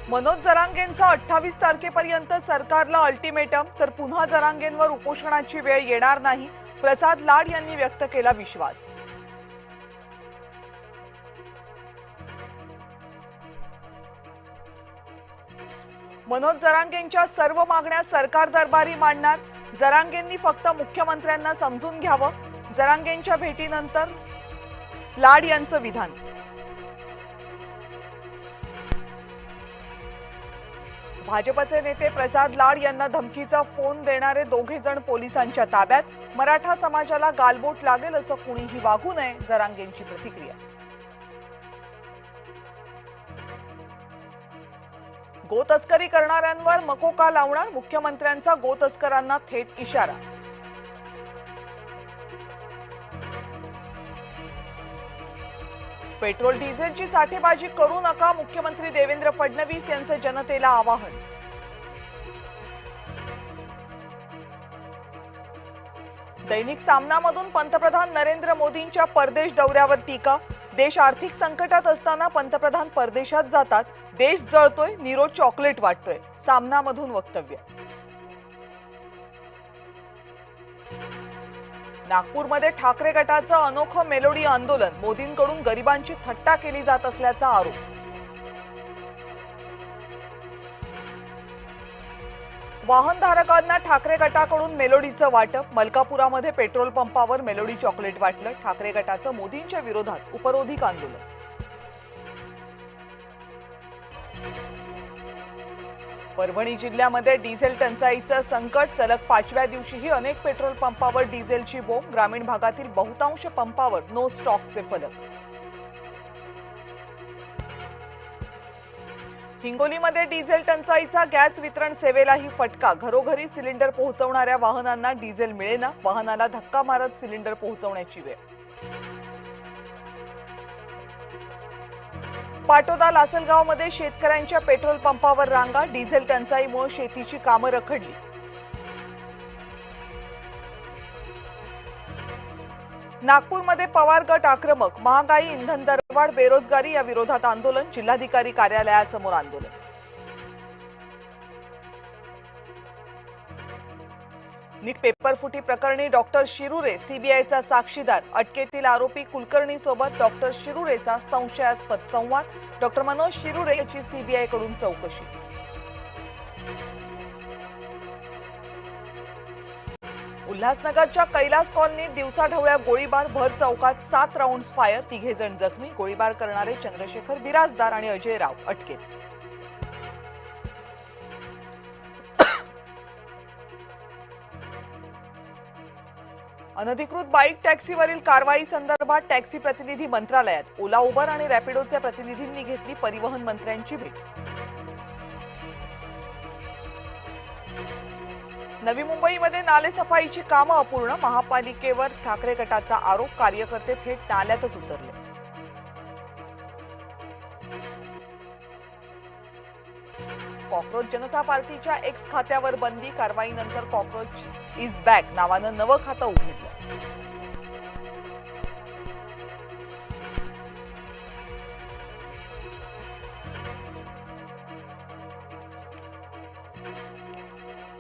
मनोज जरांगेंचा 28 तारखेपर्यंत सरकारला अल्टिमेटम, तर पुन्हा जरांगेंवर उपोषणाची वेळ येणार नाही, प्रसाद लाड यांनी व्यक्त केला विश्वास। मनोज जरांगेंच्या सर्व मागण्या सरकार दरबारी मांडणार, जरांगेंनी फक्त मुख्यमंत्र्यांना समजून घ्यावं, जरांगेंच्या भेटीनंतर लाड यांचं विधान। भाजपचे नेते प्रसाद लाड यांना धमकीचा फोन देणारे दोघे जण पोलिसांच्या ताब्यात, मराठा समाजाला गालबोट लागेल असं कुणीही वागू नये, जरांगेंची प्रतिक्रिया। गो तस्करी करणाऱ्यांवर मकोका लावणार, मुख्यमंत्र्यांचा गो तस्करांना थेट इशारा। पेट्रोल डिझेलची साठेबाजी करू नका, मुख्यमंत्री देवेंद्र फडणवीस यांचे जनतेला आवाहन। दैनिक सामनामधून पंतप्रधान नरेंद्र मोदींच्या परदेश दौऱ्यावर टीका, देश आर्थिक संकटात असताना पंतप्रधान परदेशात जातात, देश जळतोय, नीरो चॉकलेट वाटतोय, सामनामधून वक्तव्य। नागपूरमध्ये ठाकरे गटाचं अनोखं मेलोडी आंदोलन, मोदींकडून गरिबांची थट्टा केली जात असल्याचा आरोप। वाहनधारकांना ठाकरे गटाकडून मेलोडीचं वाटप, मलकापुरामध्ये पेट्रोल पंपावर मेलोडी चॉकलेट वाटलं, ठाकरे गटाचं मोदींच्या विरोधात उपरोधिक आंदोलन। परभणी जिल्ह्यामध्ये डिझेल टंचाईचं संकट, सलग 5व्या दिवशीही अनेक पेट्रोल पंपावर डिझेलची बोंब, ग्रामीण भागातील बहुतांश पंपावर नो स्टॉकचे फलक। हिंगोलीमध्ये डिझेल टंचाईचा गॅस वितरण सेवेलाही फटका, घरोघरी सिलेंडर पोहोचवणाऱ्या वाहनांना डिझेल मिळेना, वाहनाला धक्का मारत सिलेंडर पोहोचवण्याची वेळ। पाटोदा लासलगावमध्ये शेतकऱ्यांच्या पेट्रोल पंपावर रांगा, डिझेल टंचाईमुळे शेतीची कामं रखडली। नागपूरमध्ये पवार गट आक्रमक, महागाई, इंधन दरवाढ, बेरोजगारी या विरोधात आंदोलन, जिल्हाधिकारी कार्यालयासमोर आंदोलन। नीट पेपर फुटी प्रकरणी डॉक्टर शिरुरे सीबीआयचा साक्षीदार, अटकेतील आरोपी कुलकर्णी सोबत डॉक्टर शिरुरेचा संशयास्पद संवाद, डॉक्टर मनोज शिरुरे याची सीबीआय कडून चौकशी। उल्हासनगरच्या कैलास कॉलनीत दिवसाढवळ्या गोळीबार, भर चौकात 7 राऊंड्स फायर, 3 जण जखमी, गोळीबार करणारे चंद्रशेखर बिराजदार आणि अजय राव अटकेत। अनधिकृत बाईक टॅक्सीवरील कारवाई संदर्भात टॅक्सी प्रतिनिधी मंत्रालयात, ओला, उबर आणि रॅपिडोच्या प्रतिनिधींनी घेतली परिवहन मंत्र्यांची भेट। नवी मुंबईमध्ये नालेसफाईची कामं अपूर्ण, महापालिकेवर ठाकरे गटाचा आरोप, कार्यकर्ते थेट नाल्यातच उतरले। कॉक्रोच जनता पार्टीच्या एक्स खात्यावर बंदी, कारवाईनंतर कॉक्रोच इज बॅक नावानं नवं खातं उघडलं।